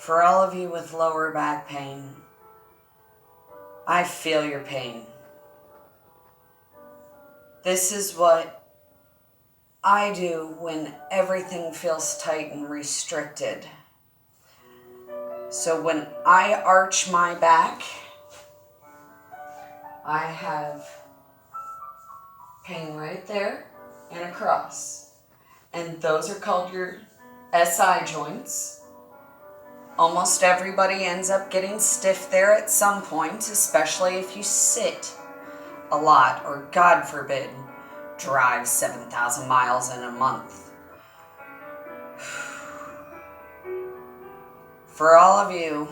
For all of you with lower back pain, I feel your pain. This is what I do when everything feels tight and restricted. So when I arch my back, I have pain right there and across. And those are called your SI joints. Almost everybody ends up getting stiff there at some point, especially if you sit a lot or, God forbid, drive 7,000 miles in a month. For all of you,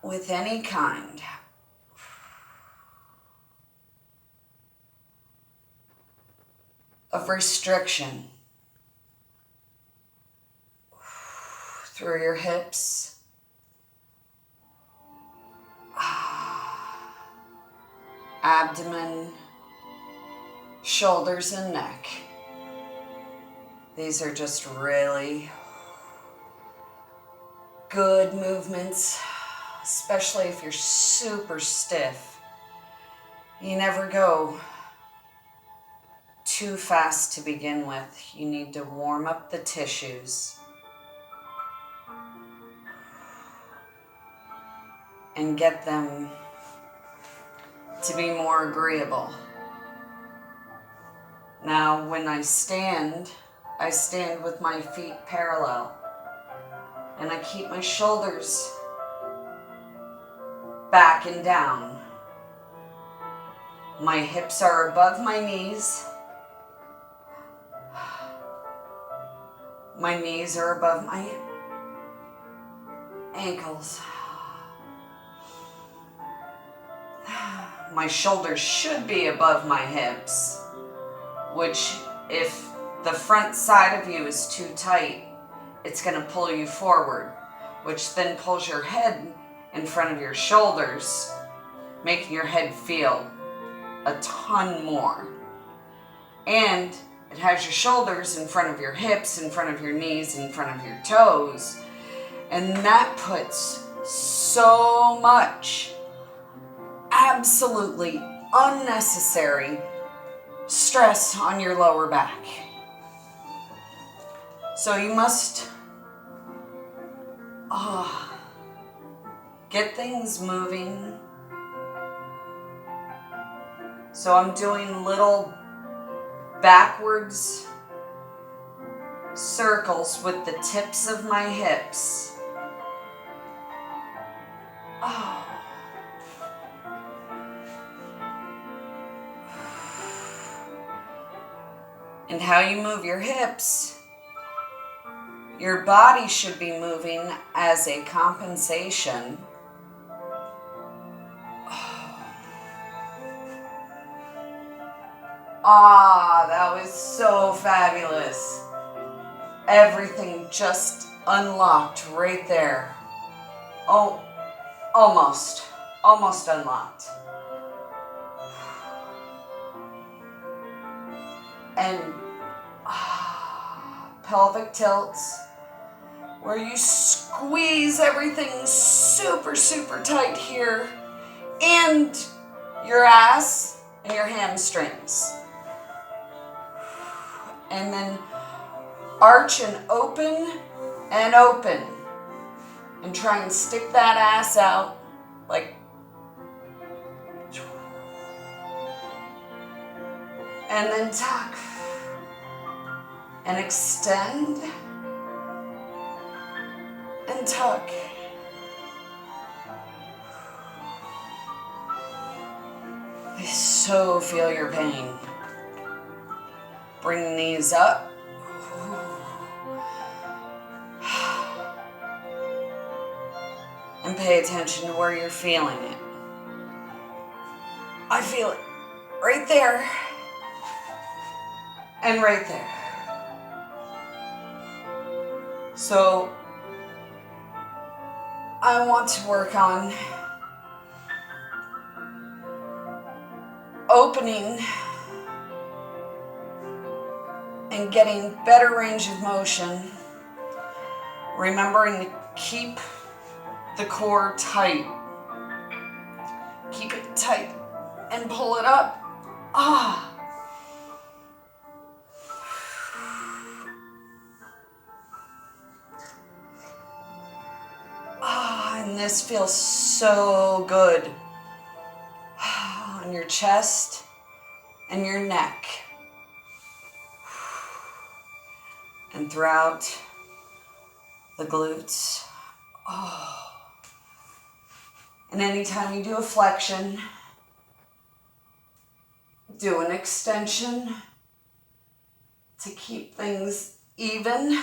with any kind of restriction through your hips, abdomen, shoulders, and neck. These are just really good movements, especially if you're super stiff. You never go too fast to begin with. You need to warm up the tissues and get them to be more agreeable. Now, when I stand with my feet parallel, and I keep my shoulders back and down. My hips are above my knees. My knees are above my ankles. My shoulders should be above my hips, which if the front side of you is too tight, it's going to pull you forward, which then pulls your head in front of your shoulders, making your head feel a ton more. And it has your shoulders in front of your hips, in front of your knees, in front of your toes. And that puts so much absolutely unnecessary stress on your lower back. So you must get things moving. So I'm doing little backwards circles with the tips of my hips. And how you move your hips, your body should be moving as a compensation. That was so fabulous. Everything just unlocked right there. Oh, almost unlocked. And pelvic tilts, where you squeeze everything super, super tight here, and your ass and your hamstrings. And then arch and open, and try and stick that ass out like, and then tuck and extend and tuck. I so feel your pain. Bring these up. And pay attention to where you're feeling it. I feel it right there and right there. So I want to work on opening and getting better range of motion Remembering to keep the core tight. Keep it tight and pull it up. Ah. Ah, and this feels so good on your chest and your neck. And throughout the glutes. Oh. And anytime you do a flexion, do an extension to keep things even.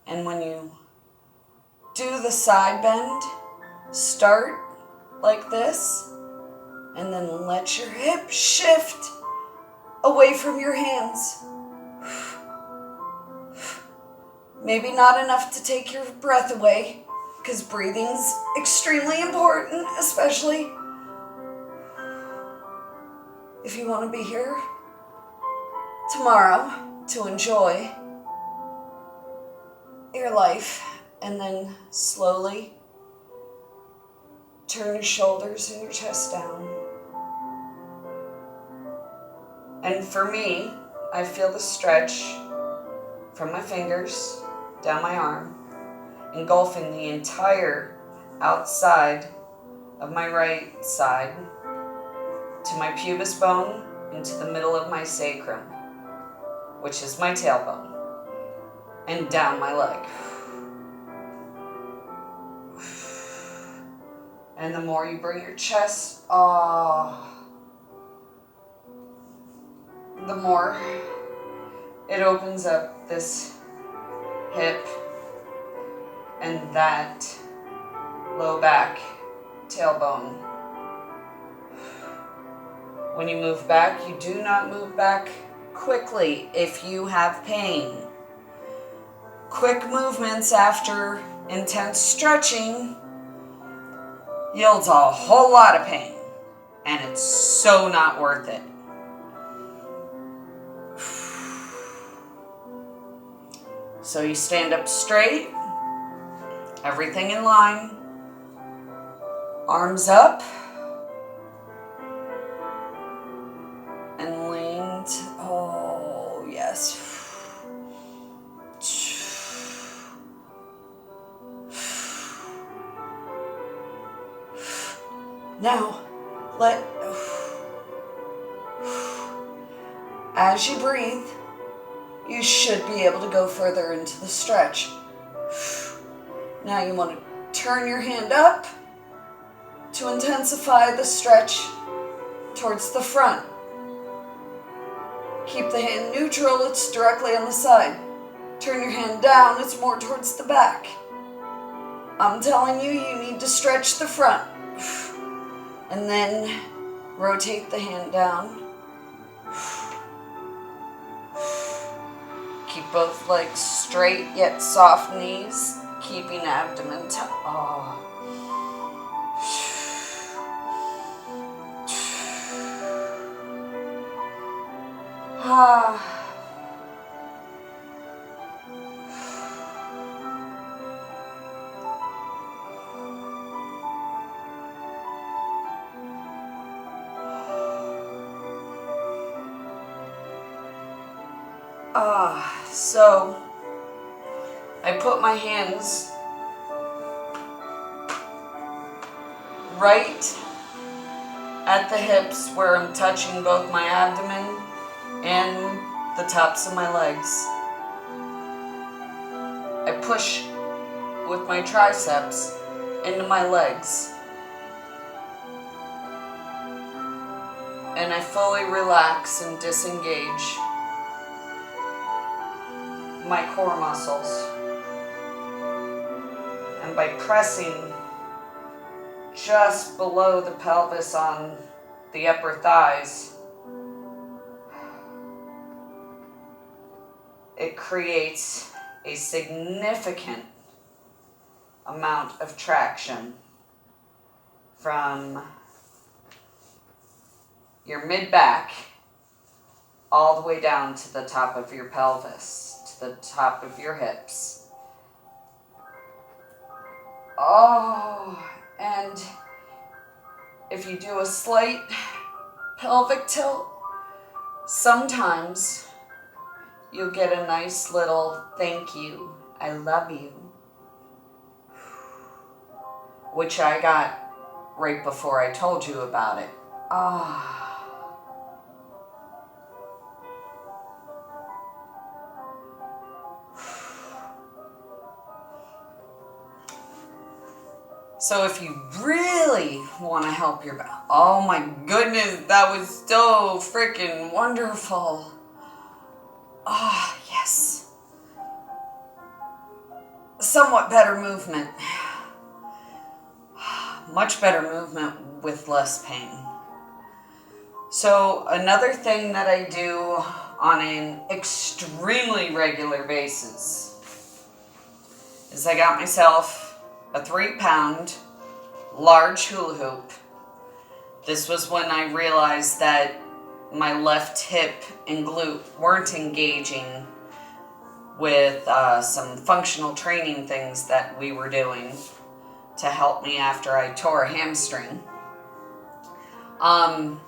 And when you do the side bend, start like this, and then let your hip shift away from your hands. Maybe not enough to take your breath away, because breathing's extremely important, especially if you want to be here tomorrow to enjoy your life. And then slowly turn your shoulders and your chest down. And for me, I feel the stretch from my fingers down my arm, engulfing the entire outside of my right side to my pubis bone into the middle of my sacrum, which is my tailbone, and down my leg. And the more you bring your chest, the more it opens up this hip and that low back tailbone. When you move back, you do not move back quickly if you have pain. Quick movements after intense stretching yields a whole lot of pain, and it's so not worth it. So you stand up straight, everything in line, arms up, and lean to, oh yes. Now, as you breathe, you should be able to go further into the stretch. Now you want to turn your hand up to intensify the stretch towards the front. Keep the hand neutral, it's directly on the side. Turn your hand down, it's more towards the back. I'm telling you, you need to stretch the front. And then rotate the hand down. Keep both legs straight, yet soft knees, keeping abdomen tight. Oh. So I put my hands right at the hips where I'm touching both my abdomen and the tops of my legs. I push with my triceps into my legs. And I fully relax and disengage my core muscles. And by pressing just below the pelvis on the upper thighs, it creates a significant amount of traction from your mid-back all the way down to the top of your pelvis, to the top of your hips. Oh, and if you do a slight pelvic tilt, sometimes you'll get a nice little thank you, I love you, which I got right before I told you about it. Ah. So if you really want to help your back, oh my goodness, that was so freaking wonderful. Ah, yes. Somewhat better movement. Much better movement with less pain. So another thing that I do on an extremely regular basis is I got myself a 3-pound large hula hoop. This was when I realized that my left hip and glute weren't engaging with some functional training things that we were doing to help me after I tore a hamstring. And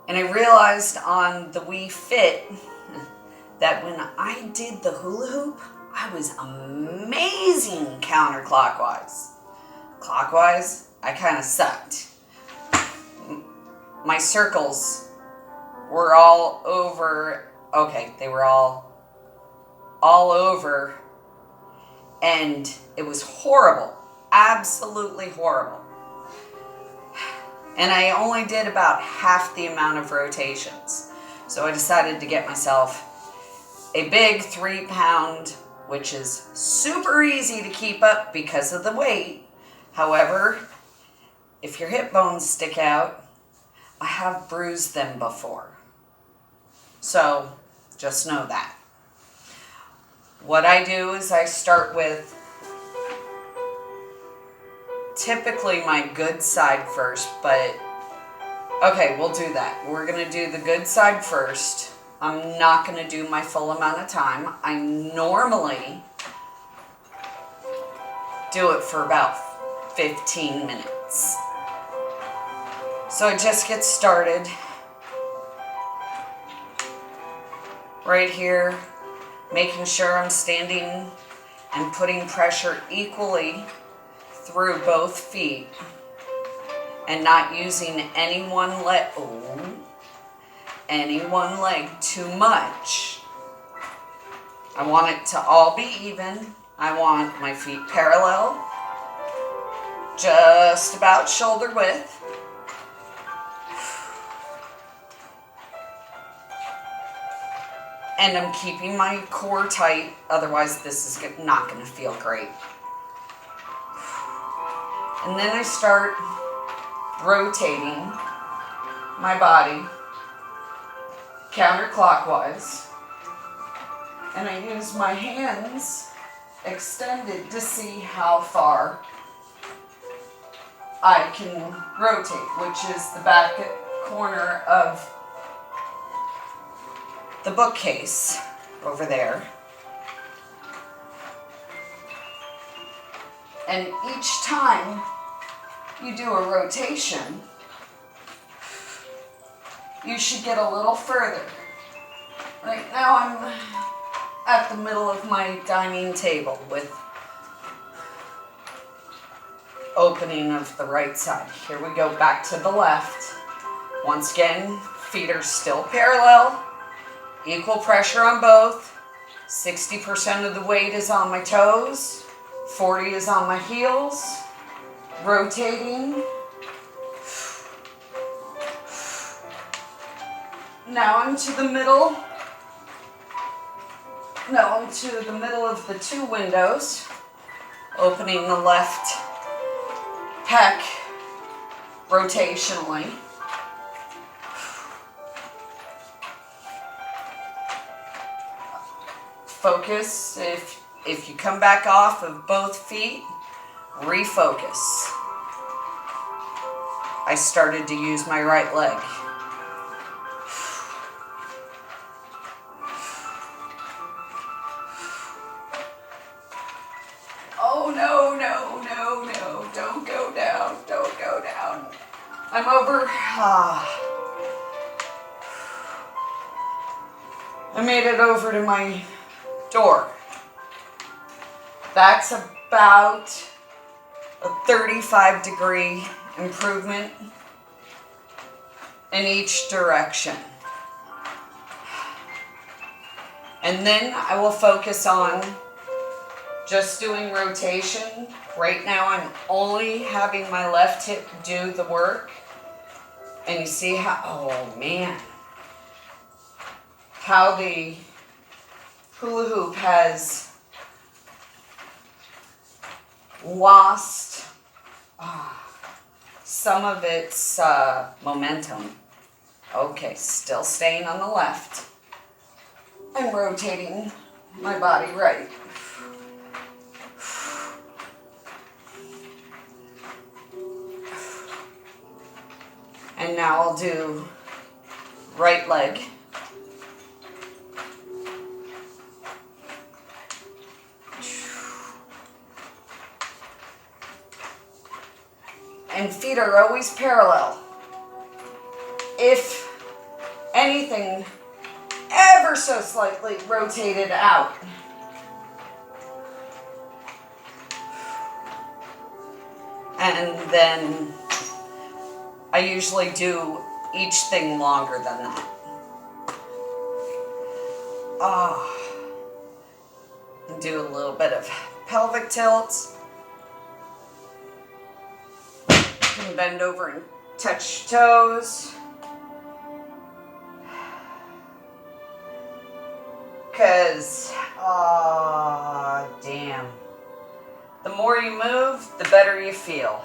I realized on the Wii Fit that when I did the hula hoop, I was amazing counterclockwise. Clockwise, I kind of sucked. My circles were all over. Okay, they were all over. And it was horrible. Absolutely horrible. And I only did about half the amount of rotations. So I decided to get myself a big 3-pound, which is super easy to keep up because of the weight. However, if your hip bones stick out, I have bruised them before. So just know that. What I do is I start with typically my good side first, but okay, we'll do that. We're going to do the good side first. I'm not going to do my full amount of time. I normally do it for about 15 minutes. So I just get started right here, making sure I'm standing and putting pressure equally through both feet and not using any one leg too much. I want it to all be even. I want my feet parallel, just about shoulder width. And I'm keeping my core tight, otherwise this is not going to feel great. And then I start rotating my body counterclockwise. And I use my hands extended to see how far I can rotate, which is the back corner of the bookcase over there. And each time you do a rotation, you should get a little further. Right now I'm at the middle of my dining table with opening of the right side. Here we go back to the left. Once again, feet are still parallel, equal pressure on both. 60% of the weight is on my toes, 40 is on my heels. Rotating. Now into the middle. Now into the middle of the two windows, opening the left pec rotationally. Focus. If you come back off of both feet, refocus. I started to use my right leg. I'm over. I made it over to my door. That's about a 35-degree improvement in each direction. And then I will focus on just doing rotation. Right now I'm only having my left hip do the work. And you see how, oh man, how the hula hoop has lost some of its momentum. Okay, still staying on the left. I'm rotating my body right. And now I'll do right leg. And feet are always parallel. If anything, ever so slightly rotated out. And then I usually do each thing longer than that. Do a little bit of pelvic tilts. You can bend over and touch toes. Because, damn. The more you move, the better you feel.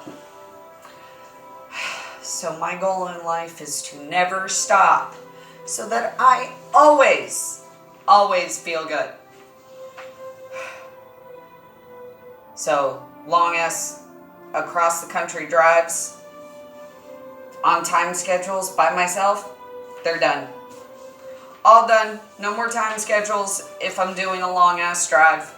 So my goal in life is to never stop so that I always feel good. So long ass across the country drives on time schedules by myself, they're done. All done. No more time schedules if I'm doing a long ass drive.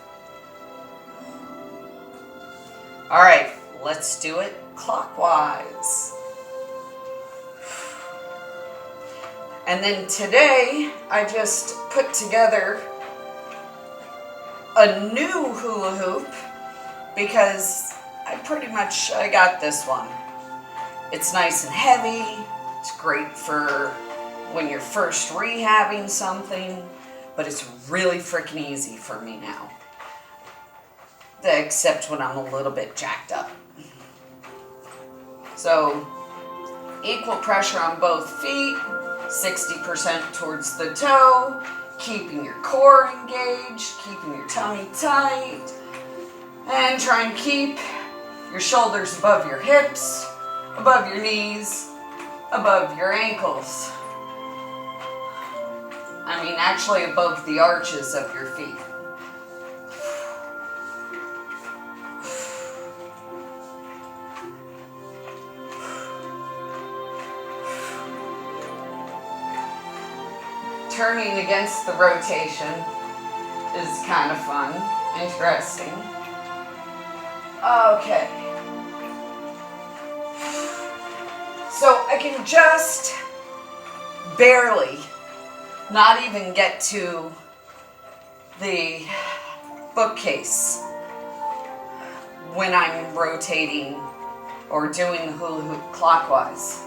All right, let's do it clockwise. And then today, I just put together a new hula hoop because I got this one. It's nice and heavy. It's great for when you're first rehabbing something, but it's really freaking easy for me now. Except when I'm a little bit jacked up. So, equal pressure on both feet, 60% towards the toe, keeping your core engaged, keeping your tummy tight, and try and keep your shoulders above your hips, above your knees, above your ankles. I mean, actually above the arches of your feet. Turning against the rotation is kind of fun, interesting. Okay. So I can just barely not even get to the bookcase when I'm rotating or doing the hula hoop clockwise.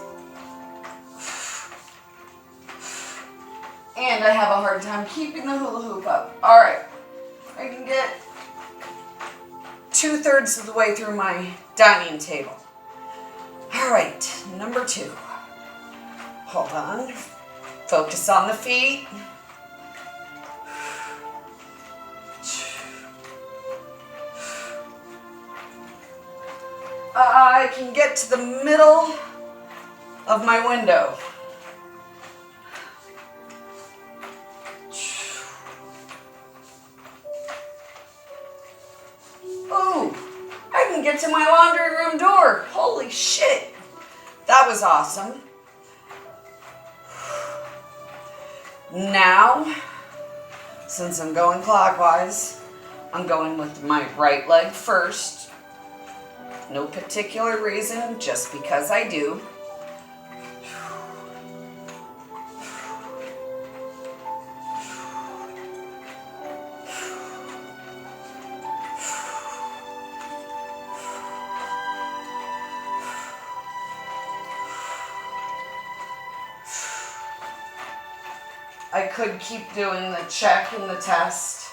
And I have a hard time keeping the hula hoop up. All right, I can get 2/3 of the way through my dining table. All right, number 2. Hold on. Focus on the feet. I can get to the middle of my window. Ooh, I can get to my laundry room door. Holy shit. That was awesome. Now, since I'm going clockwise, I'm going with my right leg first. No particular reason, just because I do. I could keep doing the check and the test,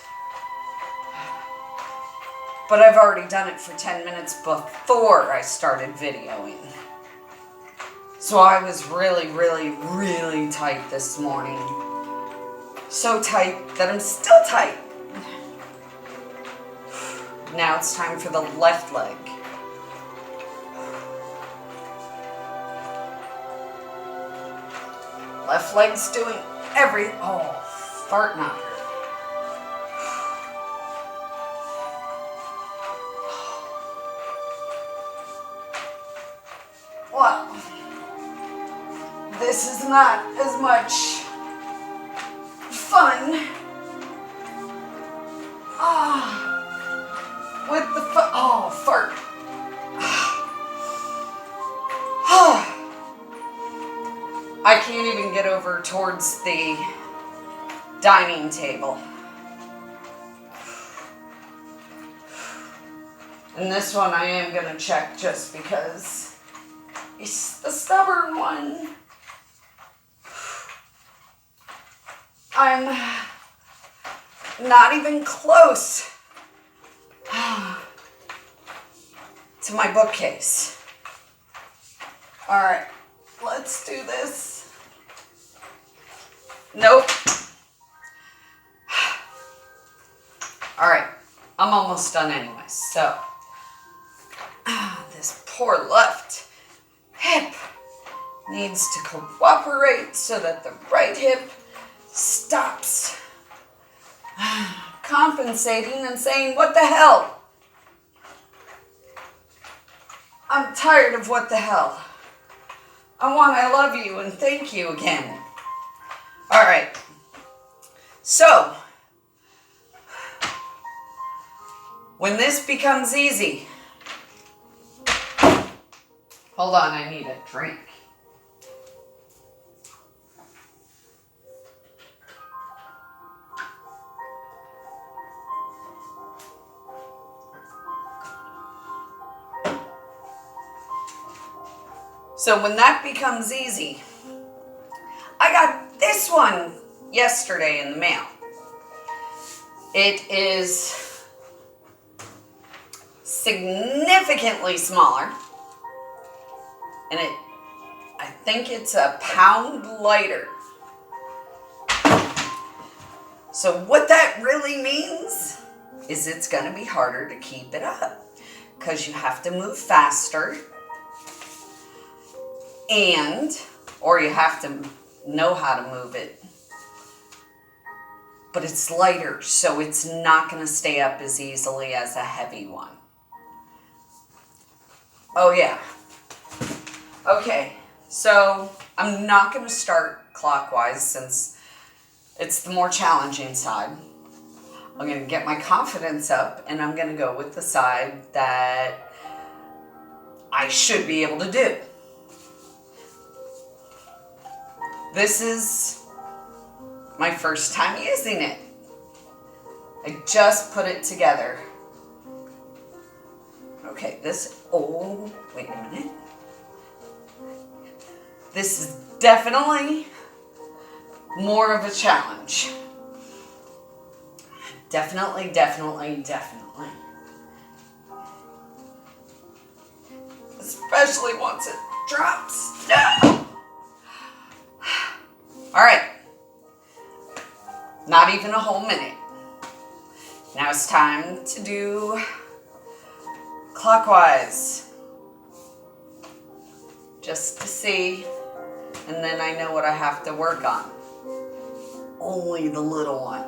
but I've already done it for 10 minutes before I started videoing. So I was really, really, really tight this morning. So tight that I'm still tight. Now it's time for the left leg. Left leg's doing fart knocker. Well, this is not as much fun. With the fart. I can't even get over towards the dining table. And this one I am going to check just because it's the stubborn one. I'm not even close to my bookcase. All right, let's do this. Nope. All right, I'm almost done anyway. So, this poor left hip needs to cooperate so that the right hip stops compensating and saying, what the hell? I'm tired of what the hell. I want I love you and thank you again. All right. So, when this becomes easy, hold on, I need a drink. So when that becomes easy, I got this one yesterday in the mail. It is significantly smaller, and I think it's a pound lighter. So what that really means is it's going to be harder to keep it up because you have to move faster. Or you have to know how to move it. But it's lighter, so it's not going to stay up as easily as a heavy one. Oh yeah. Okay, so I'm not going to start clockwise since it's the more challenging side. I'm going to get my confidence up and I'm going to go with the side that I should be able to do. This is my first time using it. I just put it together. Okay, wait a minute. This is definitely more of a challenge. Definitely. Especially once it drops. No! All right, not even a whole minute. Now it's time to do clockwise, just to see, and then I know what I have to work on. Only the little one.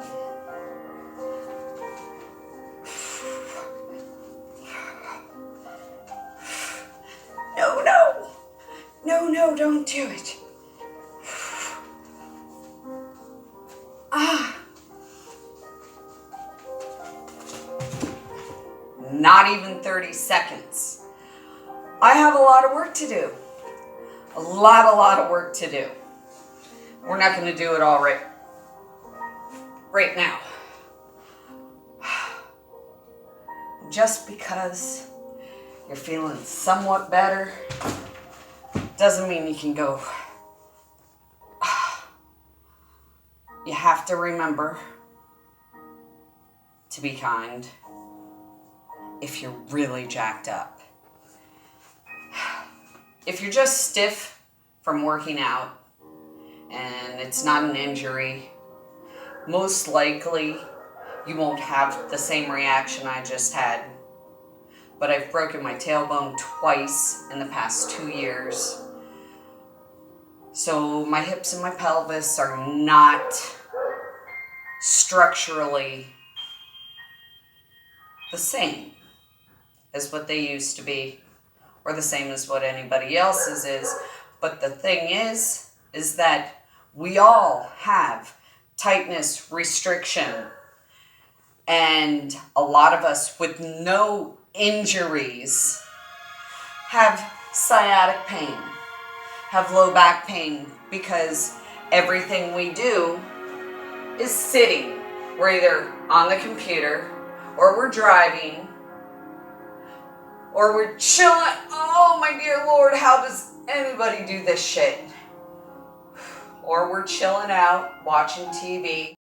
No, don't do it. Not even 30 seconds. I have a lot of work to do. A lot of work to do. We're not going to do it all right now. Just because you're feeling somewhat better doesn't mean you can go you have to remember to be kind if you're really jacked up. If you're just stiff from working out and it's not an injury, most likely you won't have the same reaction I just had. But I've broken my tailbone twice in the past 2 years. So my hips and my pelvis are not structurally the same as what they used to be, or the same as what anybody else's is. But the thing is that we all have tightness restriction. And a lot of us with no injuries have sciatic pain, have low back pain, because everything we do is sitting. We're either on the computer, or we're driving, or we're chilling. Oh my dear Lord, how does anybody do this shit? Or we're chilling out, watching TV.